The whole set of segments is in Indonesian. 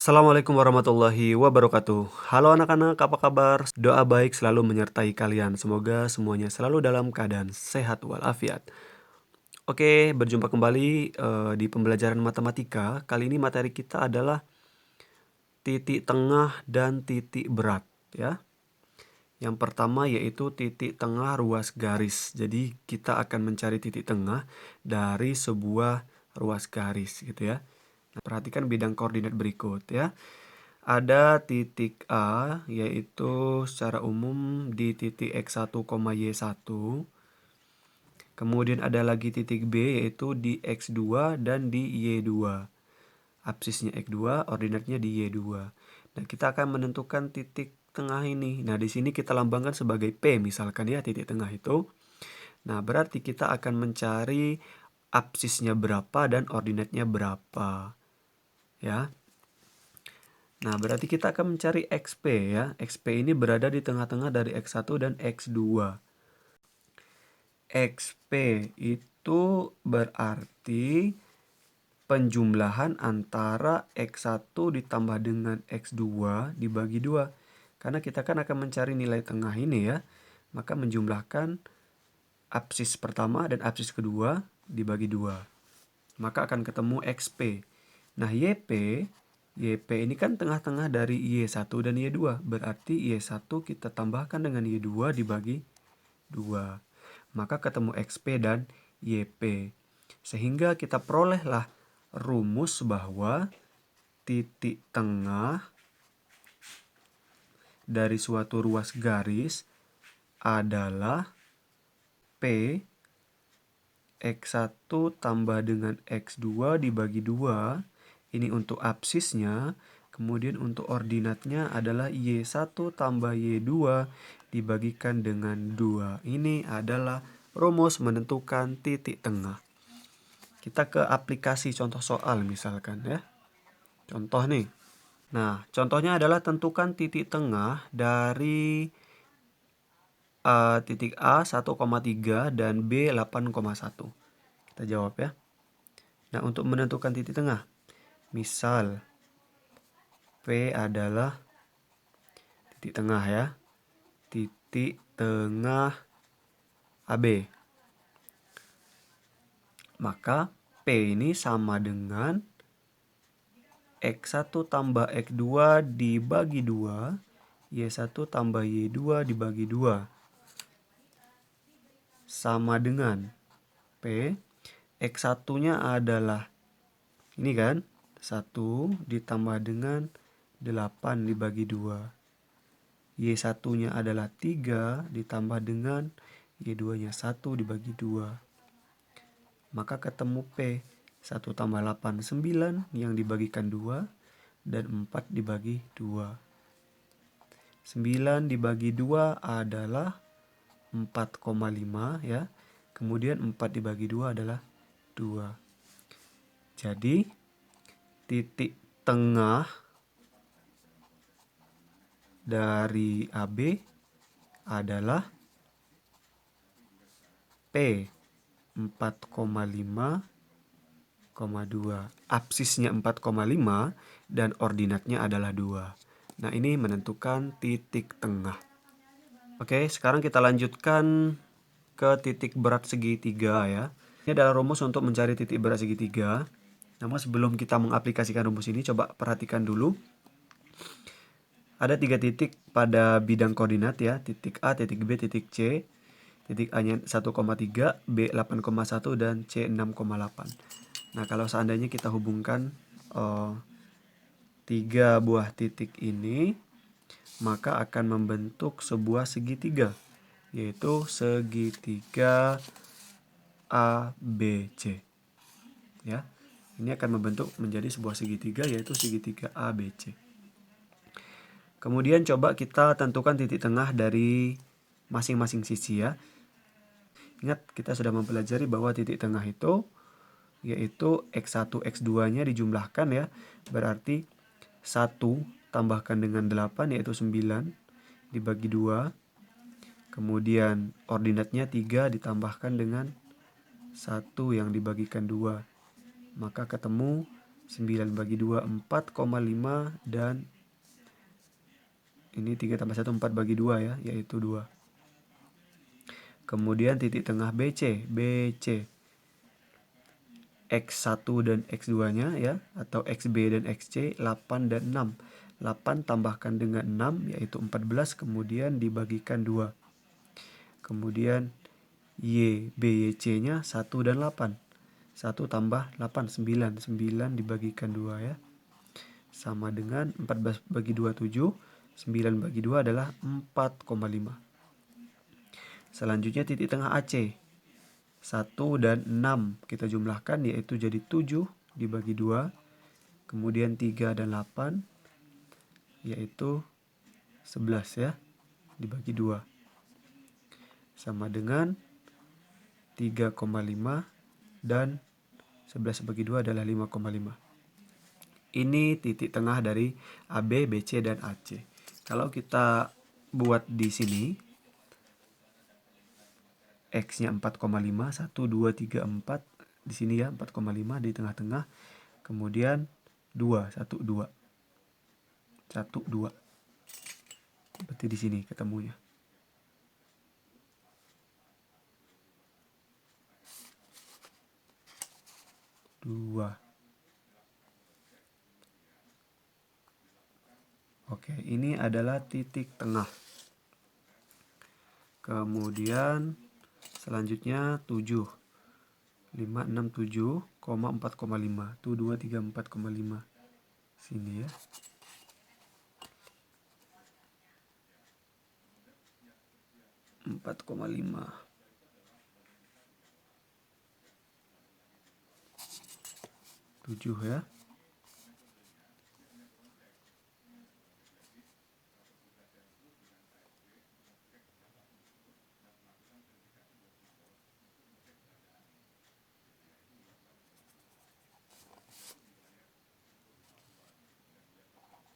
Assalamualaikum warahmatullahi wabarakatuh. Halo anak-anak, apa kabar? Doa baik selalu menyertai kalian. Semoga semuanya selalu dalam keadaan sehat walafiat. Oke, berjumpa kembali di pembelajaran matematika. Kali ini materi kita adalah titik tengah dan titik berat, ya. Yang pertama yaitu titik tengah ruas garis. Jadi kita akan mencari titik tengah dari sebuah ruas garis, gitu ya. Nah, perhatikan bidang koordinat berikut, ya. Ada titik A, yaitu secara umum di titik X1, Y1. Kemudian ada lagi titik B, yaitu di X2 dan di Y2. Absisnya X2, ordinatnya di Y2. Nah, kita akan menentukan titik tengah ini. Nah, di sini kita lambangkan sebagai P, misalkan ya, titik tengah itu. Nah, berarti kita akan mencari absisnya berapa dan ordinatnya berapa. Ya. Nah, berarti kita akan mencari XP ya. XP ini berada di tengah-tengah dari X1 dan X2. XP itu berarti penjumlahan antara X1 ditambah dengan X2 dibagi 2. Karena kita kan akan mencari nilai tengah ini ya. Maka menjumlahkan absis pertama dan absis kedua dibagi 2. Maka akan ketemu XP. Nah, YP ini kan tengah-tengah dari Y1 dan Y2. Berarti Y1 kita tambahkan dengan Y2 dibagi 2. Maka ketemu XP dan YP. Sehingga kita perolehlah rumus bahwa titik tengah dari suatu ruas garis adalah P X1 tambah dengan X2 dibagi 2. Ini untuk absisnya. Kemudian untuk ordinatnya adalah Y1 tambah Y2 dibagikan dengan 2. Ini adalah rumus menentukan titik tengah. Kita ke aplikasi contoh soal misalkan ya. Contoh nih. Nah, contohnya adalah tentukan titik tengah dari titik A 1,3 dan B 8,1. Kita jawab ya. Nah, untuk menentukan titik tengah. Misal P adalah titik tengah ya. Titik tengah AB. Maka P ini sama dengan X1 tambah X2 dibagi 2. Y1 tambah Y2 dibagi 2. Sama dengan P. X1-nya adalah ini kan. 1 ditambah dengan 8 dibagi 2. Y1-nya adalah 3 ditambah dengan Y2-nya 1 dibagi 2. Maka ketemu P. 1 tambah 8, 9 yang dibagikan 2 dan 4 dibagi 2. 9 dibagi 2 adalah 4,5 ya. Kemudian 4 dibagi 2 adalah 2. Jadi titik tengah dari AB adalah P 4,5,2. Absisnya 4,5 dan ordinatnya adalah 2. Nah, ini menentukan titik tengah. Oke, sekarang kita lanjutkan ke titik berat segitiga ya. Ini adalah rumus untuk mencari titik berat segitiga. Namun sebelum kita mengaplikasikan rumus ini, coba perhatikan dulu. Ada 3 titik pada bidang koordinat ya. Titik A, titik B, titik C. Titik A-nya 1,3, B 8,1, dan C 6,8. Nah, kalau seandainya kita hubungkan 3 buah titik ini, maka akan membentuk sebuah segitiga, yaitu segitiga ABC. Ya, ini akan membentuk menjadi sebuah segitiga, yaitu segitiga ABC. Kemudian coba kita tentukan titik tengah dari masing-masing sisi ya. Ingat, kita sudah mempelajari bahwa titik tengah itu yaitu X1, X2-nya dijumlahkan ya. Berarti 1 tambahkan dengan 8 yaitu 9 dibagi 2. Kemudian ordinatnya 3 ditambahkan dengan 1 yang dibagikan 2. Maka ketemu 9 bagi 2 4,5 dan ini 3 tambah 1 4 bagi 2 ya, yaitu 2. Kemudian titik tengah BC, X1 dan X2-nya ya, atau XB dan XC 8 dan 6. 8 tambahkan dengan 6 yaitu 14, kemudian dibagikan 2. Kemudian Y, B, Y, C-nya 1 dan 8. 1 tambah 8, 9. 9 dibagikan 2 ya. Sama dengan 14 bagi 2, 7. 9 bagi 2 adalah 4,5. Selanjutnya titik tengah AC. 1 dan 6 kita jumlahkan yaitu jadi 7 dibagi 2. Kemudian 3 dan 8 yaitu 11 ya, dibagi 2. Sama dengan 3,5 dan 11 bagi 2 adalah 5,5. Ini titik tengah dari AB, BC, dan AC. Kalau kita buat di sini, X-nya 4,5, 1, 2, 3, 4. Di sini ya, 4,5 di tengah-tengah. Kemudian 2, 1, 2. 1, 2. Berarti di sini ketemunya. 2. Oke, ini adalah titik tengah. Kemudian selanjutnya 7. 5, 6, 7, 4,5. Tuh 2, 3, 4,5. Sini ya. Empat koma lima. Tujuh ya.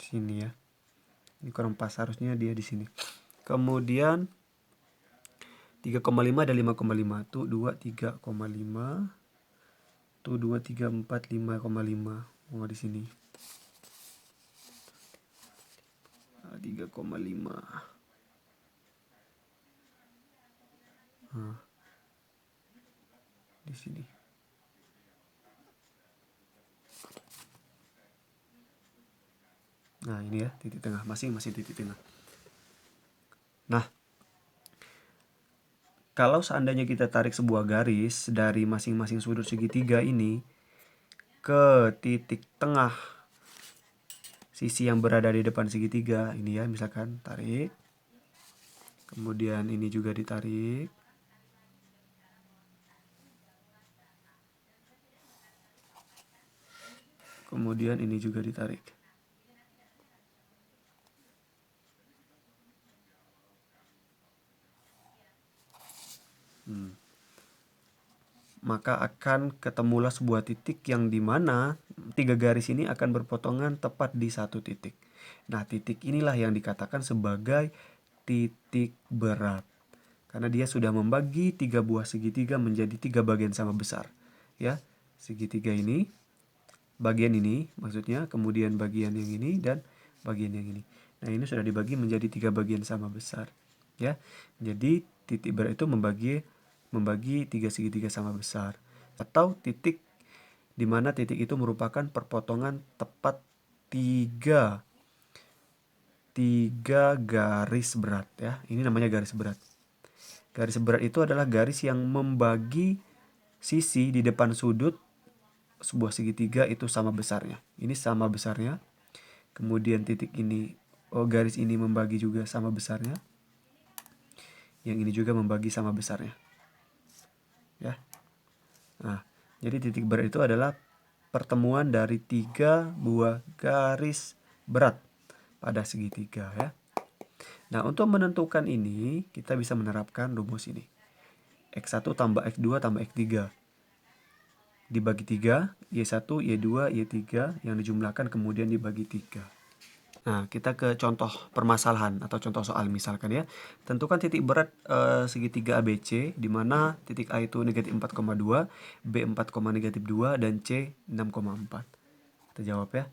Sini ya. Ini kurang pas, harusnya dia di sini. Kemudian 3,5 dan 5,5. Tuh 2, 3,5. Tuh 2, 3, 4, 5,5. Oh, di sini. 3,5. Di sini. Nah, ini ya titik tengah, masih titik tengah. Nah, kalau seandainya kita tarik sebuah garis dari masing-masing sudut segitiga ini ke titik tengah sisi yang berada di depan segitiga ini ya, misalkan tarik. Kemudian ini juga ditarik. Kemudian ini juga ditarik. Maka akan ketemulah sebuah titik yang dimana 3 garis ini akan berpotongan tepat di satu titik. Nah, titik inilah yang dikatakan sebagai titik berat. Karena dia sudah membagi 3 buah segitiga menjadi 3 bagian sama besar. Ya, segitiga ini, bagian ini maksudnya, kemudian bagian yang ini, dan bagian yang ini. Nah, ini sudah dibagi menjadi 3 bagian sama besar. Ya, jadi titik berat itu membagi 3 segitiga sama besar. Atau titik di mana titik itu merupakan perpotongan tepat 3 garis berat ya. Ini namanya garis berat. Garis berat itu adalah garis yang membagi sisi di depan sudut sebuah segitiga itu sama besarnya. Ini sama besarnya. Kemudian titik ini, garis ini membagi juga sama besarnya. Yang ini juga membagi sama besarnya. Ya. Nah, jadi titik berat itu adalah pertemuan dari 3 buah garis berat pada segitiga ya. Nah, untuk menentukan ini kita bisa menerapkan rumus ini. X1 tambah X2 tambah X3 dibagi 3, Y1, Y2, Y3 yang dijumlahkan kemudian dibagi 3. Nah, kita ke contoh permasalahan atau contoh soal misalkan ya. Tentukan titik berat segitiga ABC di mana titik A itu negatif 4,2, B 4, negatif 2, dan C 6,4. Kita jawab ya.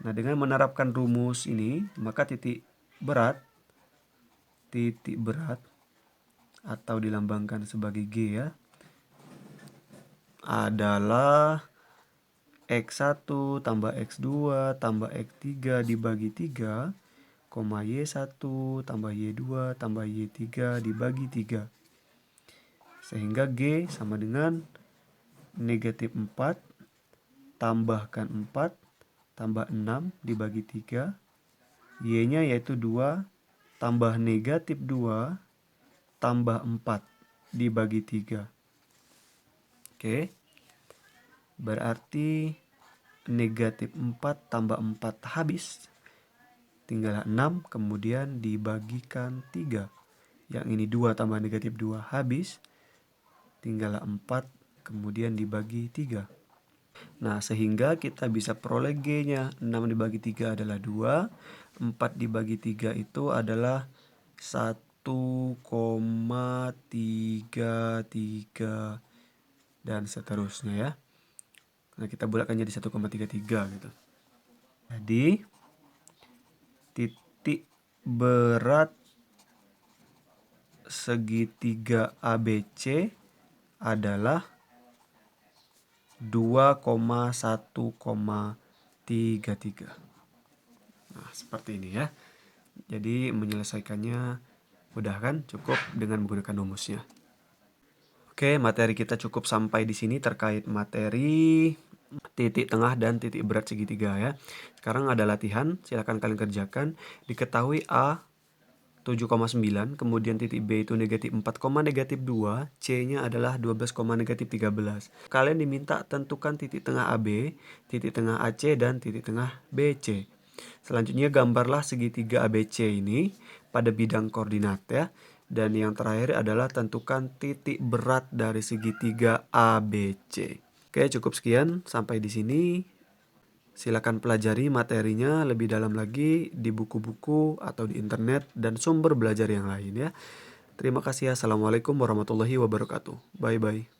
Nah, dengan menerapkan rumus ini, maka titik berat atau dilambangkan sebagai G ya, adalah X1 tambah X2 tambah X3 dibagi 3, Y1 tambah Y2 tambah Y3 dibagi 3. Sehingga G sama dengan negatif 4 tambahkan 4 tambah 6 dibagi 3. Y-nya yaitu 2 tambah negatif 2 tambah 4 dibagi 3. Oke. Berarti negatif 4 tambah 4 habis. Tinggal 6 kemudian dibagikan 3. Yang ini 2 tambah negatif 2 habis. Tinggal 4 kemudian dibagi 3. Nah, sehingga kita bisa peroleh G-nya. 6 dibagi 3 adalah 2. 4 dibagi 3 itu adalah 1,33 dan seterusnya ya. Nah, kita bulatkan jadi 1,33 gitu. Jadi titik berat segitiga ABC adalah 2,1,33. Nah, seperti ini ya. Jadi menyelesaikannya mudah kan? Cukup dengan menggunakan rumusnya. Oke, materi kita cukup sampai di sini terkait materi titik tengah dan titik berat segitiga ya. Sekarang ada latihan, silakan kalian kerjakan. Diketahui A 7,9, kemudian titik B itu negatif 4, negatif 2, C-nya adalah 12, negatif 13. Kalian diminta tentukan titik tengah AB, titik tengah AC, dan titik tengah BC. Selanjutnya gambarlah segitiga ABC ini pada bidang koordinat ya. Dan yang terakhir adalah tentukan titik berat dari segitiga ABC. Oke, cukup sekian sampai di sini. Silakan pelajari materinya lebih dalam lagi di buku-buku atau di internet dan sumber belajar yang lain ya. Terima kasih. Assalamualaikum warahmatullahi wabarakatuh. Bye bye.